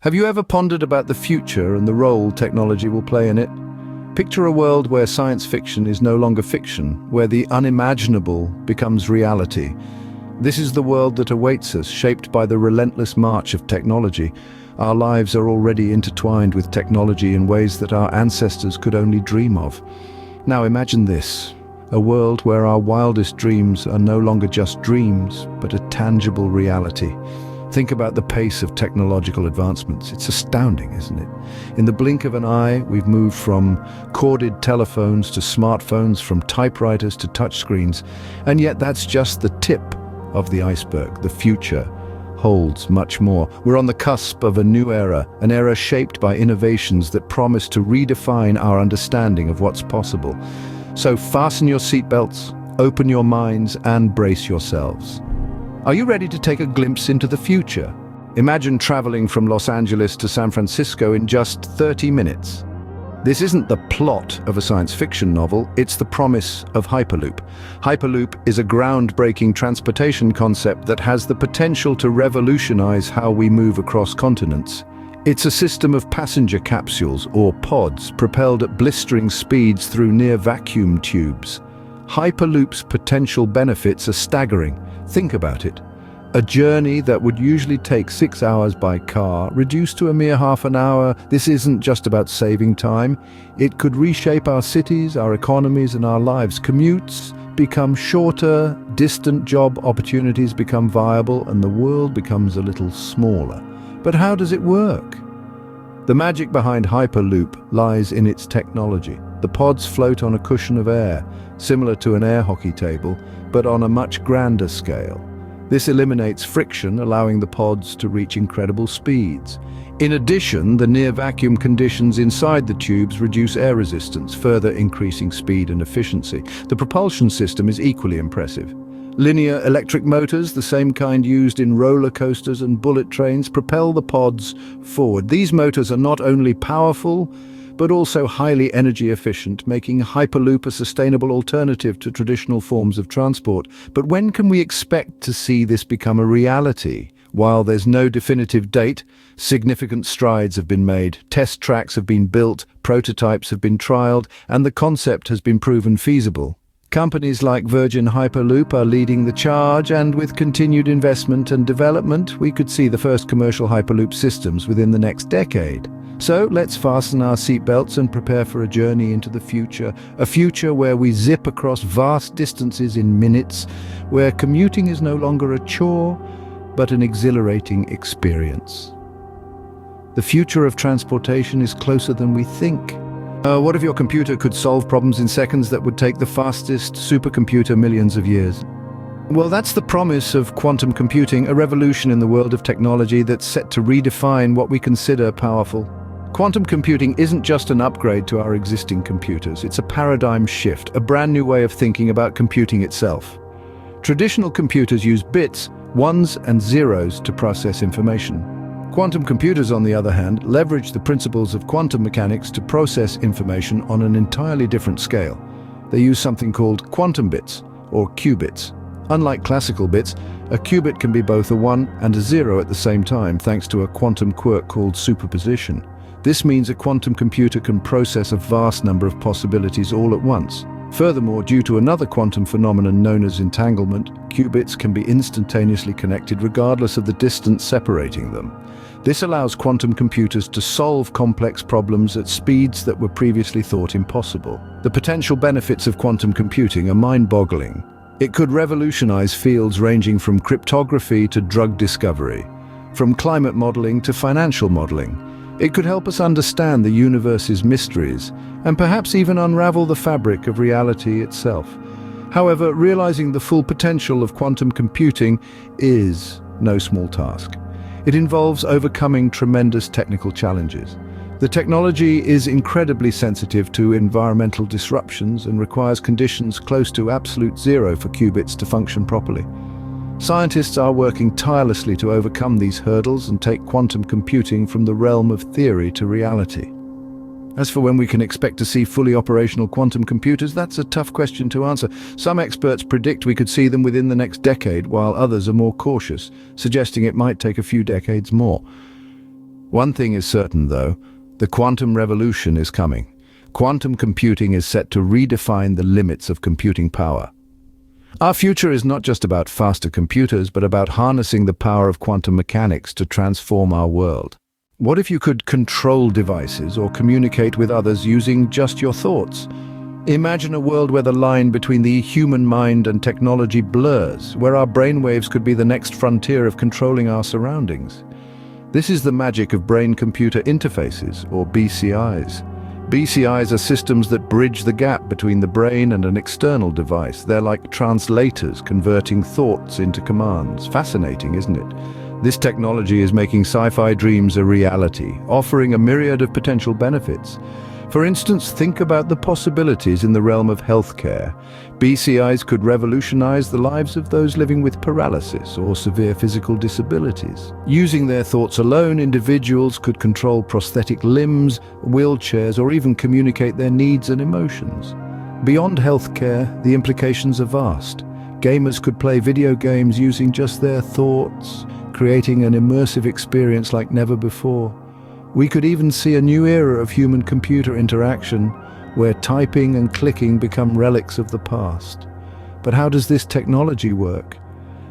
Have you ever pondered about the future and the role technology will play in it? Picture a world where science fiction is no longer fiction, where the unimaginable becomes reality. This is the world that awaits us, shaped by the relentless march of technology. Our lives are already intertwined with technology in ways that our ancestors could only dream of. Now imagine this, a world where our wildest dreams are no longer just dreams, but a tangible reality. Think about the pace of technological advancements. It's astounding, isn't it? In the blink of an eye, we've moved from corded telephones to smartphones, from typewriters to touchscreens, and yet that's just the tip of the iceberg. The future holds much more. We're on the cusp of a new era, an era shaped by innovations that promise to redefine our understanding of what's possible. So fasten your seatbelts, open your minds, and brace yourselves. Are you ready to take a glimpse into the future? Imagine traveling from Los Angeles to San Francisco in just 30 minutes. This isn't the plot of a science fiction novel, it's the promise of Hyperloop. Hyperloop is a groundbreaking transportation concept that has the potential to revolutionize how we move across continents. It's a system of passenger capsules, or pods, propelled at blistering speeds through near-vacuum tubes. Hyperloop's potential benefits are staggering. Think about it. A journey that would usually take 6 hours by car, reduced to a mere half an hour. This isn't just about saving time. It could reshape our cities, our economies, and our lives. Commutes become shorter, distant job opportunities become viable, and the world becomes a little smaller. But how does it work? The magic behind Hyperloop lies in its technology. The pods float on a cushion of air, similar to an air hockey table, but on a much grander scale. This eliminates friction, allowing the pods to reach incredible speeds. In addition, the near-vacuum conditions inside the tubes reduce air resistance, further increasing speed and efficiency. The propulsion system is equally impressive. Linear electric motors, the same kind used in roller coasters and bullet trains, propel the pods forward. These motors are not only powerful, but also highly energy efficient, making Hyperloop a sustainable alternative to traditional forms of transport. But when can we expect to see this become a reality? While there's no definitive date, significant strides have been made. Test tracks have been built, prototypes have been trialed, and the concept has been proven feasible. Companies like Virgin Hyperloop are leading the charge, and with continued investment and development, we could see the first commercial Hyperloop systems within the next decade. So let's fasten our seatbelts and prepare for a journey into the future, a future where we zip across vast distances in minutes, where commuting is no longer a chore, but an exhilarating experience. The future of transportation is closer than we think. What if your computer could solve problems in seconds that would take the fastest supercomputer millions of years? Well, that's the promise of quantum computing, a revolution in the world of technology that's set to redefine what we consider powerful. Quantum computing isn't just an upgrade to our existing computers, it's a paradigm shift, a brand new way of thinking about computing itself. Traditional computers use bits, ones and zeros to process information. Quantum computers, on the other hand, leverage the principles of quantum mechanics to process information on an entirely different scale. They use something called quantum bits, or qubits. Unlike classical bits, a qubit can be both a 1 and a 0 at the same time, thanks to a quantum quirk called superposition. This means a quantum computer can process a vast number of possibilities all at once. Furthermore, due to another quantum phenomenon known as entanglement, qubits can be instantaneously connected regardless of the distance separating them. This allows quantum computers to solve complex problems at speeds that were previously thought impossible. The potential benefits of quantum computing are mind-boggling. It could revolutionize fields ranging from cryptography to drug discovery, from climate modeling to financial modeling. It could help us understand the universe's mysteries, and perhaps even unravel the fabric of reality itself. However, realizing the full potential of quantum computing is no small task. It involves overcoming tremendous technical challenges. The technology is incredibly sensitive to environmental disruptions and requires conditions close to absolute zero for qubits to function properly. Scientists are working tirelessly to overcome these hurdles and take quantum computing from the realm of theory to reality. As for when we can expect to see fully operational quantum computers, that's a tough question to answer. Some experts predict we could see them within the next decade, while others are more cautious, suggesting it might take a few decades more. One thing is certain, though, the quantum revolution is coming. Quantum computing is set to redefine the limits of computing power. Our future is not just about faster computers, but about harnessing the power of quantum mechanics to transform our world. What if you could control devices or communicate with others using just your thoughts? Imagine a world where the line between the human mind and technology blurs, where our brainwaves could be the next frontier of controlling our surroundings. This is the magic of brain-computer interfaces, or BCIs. BCIs are systems that bridge the gap between the brain and an external device. They're like translators, converting thoughts into commands. Fascinating, isn't it? This technology is making sci-fi dreams a reality, offering a myriad of potential benefits. For instance, think about the possibilities in the realm of healthcare. BCIs could revolutionize the lives of those living with paralysis or severe physical disabilities. Using their thoughts alone, individuals could control prosthetic limbs, wheelchairs, or even communicate their needs and emotions. Beyond healthcare, the implications are vast. Gamers could play video games using just their thoughts, creating an immersive experience like never before. We could even see a new era of human-computer interaction, where typing and clicking become relics of the past. But how does this technology work?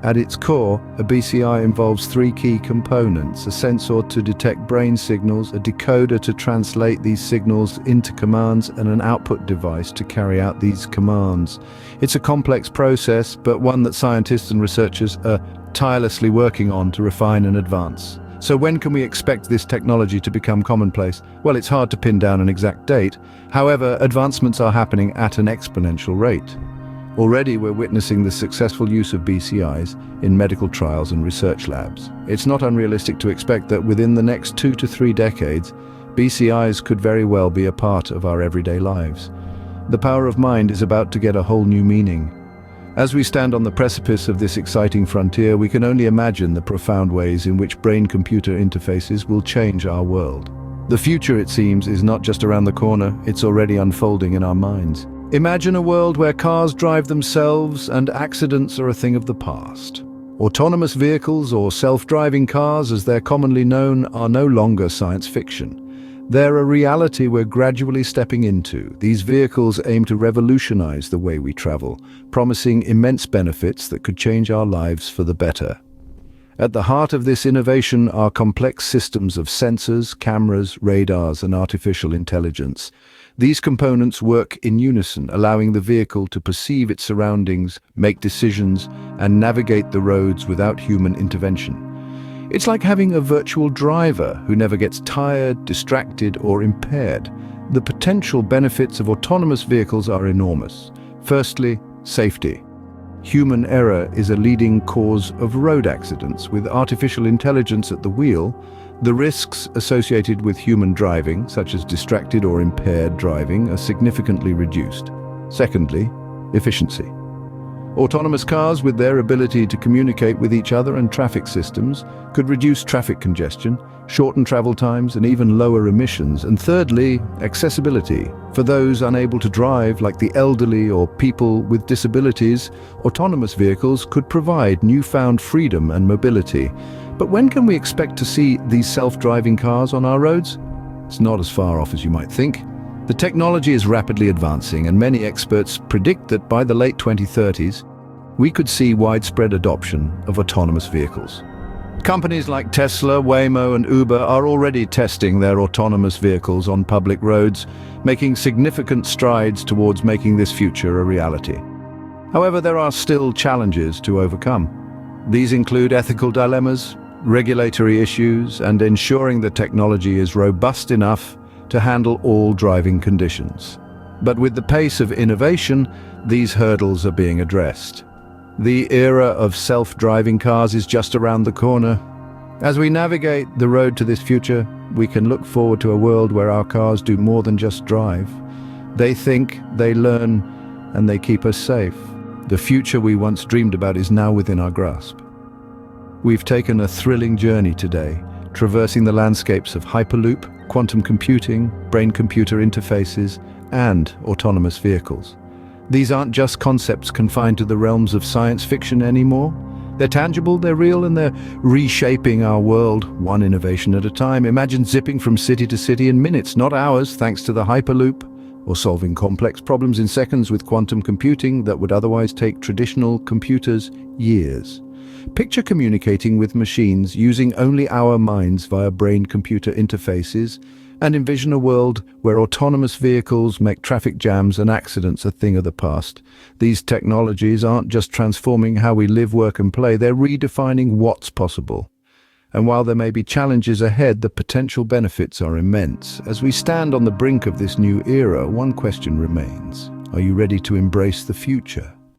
At its core, a BCI involves three key components: a sensor to detect brain signals, a decoder to translate these signals into commands, and an output device to carry out these commands. It's a complex process, but one that scientists and researchers are tirelessly working on to refine and advance. So when can we expect this technology to become commonplace? Well, it's hard to pin down an exact date. However, advancements are happening at an exponential rate. Already we're witnessing the successful use of BCIs in medical trials and research labs. It's not unrealistic to expect that within the next 2 to 3 decades, BCIs could very well be a part of our everyday lives. The power of mind is about to get a whole new meaning. As we stand on the precipice of this exciting frontier, we can only imagine the profound ways in which brain-computer interfaces will change our world. The future, it seems, is not just around the corner, it's already unfolding in our minds. Imagine a world where cars drive themselves and accidents are a thing of the past. Autonomous vehicles, or self-driving cars as they're commonly known, are no longer science fiction. They're a reality we're gradually stepping into. These vehicles aim to revolutionize the way we travel, promising immense benefits that could change our lives for the better. At the heart of this innovation are complex systems of sensors, cameras, radars, and artificial intelligence. These components work in unison, allowing the vehicle to perceive its surroundings, make decisions, and navigate the roads without human intervention. It's like having a virtual driver who never gets tired, distracted, or impaired. The potential benefits of autonomous vehicles are enormous. Firstly, safety. Human error is a leading cause of road accidents. With artificial intelligence at the wheel, the risks associated with human driving, such as distracted or impaired driving, are significantly reduced. Secondly, efficiency. Autonomous cars, with their ability to communicate with each other and traffic systems, could reduce traffic congestion, shorten travel times, and even lower emissions. And thirdly, accessibility. For those unable to drive, like the elderly or people with disabilities, autonomous vehicles could provide newfound freedom and mobility. But when can we expect to see these self-driving cars on our roads? It's not as far off as you might think. The technology is rapidly advancing, and many experts predict that by the late 2030s, we could see widespread adoption of autonomous vehicles. Companies like Tesla, Waymo, and Uber are already testing their autonomous vehicles on public roads, making significant strides towards making this future a reality. However, there are still challenges to overcome. These include ethical dilemmas, regulatory issues, and ensuring the technology is robust enough to handle all driving conditions. But with the pace of innovation, these hurdles are being addressed. The era of self-driving cars is just around the corner. As we navigate the road to this future, we can look forward to a world where our cars do more than just drive. They think, they learn, and they keep us safe. The future we once dreamed about is now within our grasp. We've taken a thrilling journey today, traversing the landscapes of Hyperloop, quantum computing, brain-computer interfaces, and autonomous vehicles. These aren't just concepts confined to the realms of science fiction anymore. They're tangible, they're real, and they're reshaping our world, one innovation at a time. Imagine zipping from city to city in minutes, not hours, thanks to the Hyperloop, or solving complex problems in seconds with quantum computing that would otherwise take traditional computers years. Picture communicating with machines using only our minds via brain-computer interfaces, and envision a world where autonomous vehicles make traffic jams and accidents a thing of the past. These technologies aren't just transforming how we live, work and play, they're redefining what's possible. And while there may be challenges ahead, the potential benefits are immense. As we stand on the brink of this new era, one question remains. Are you ready to embrace the future?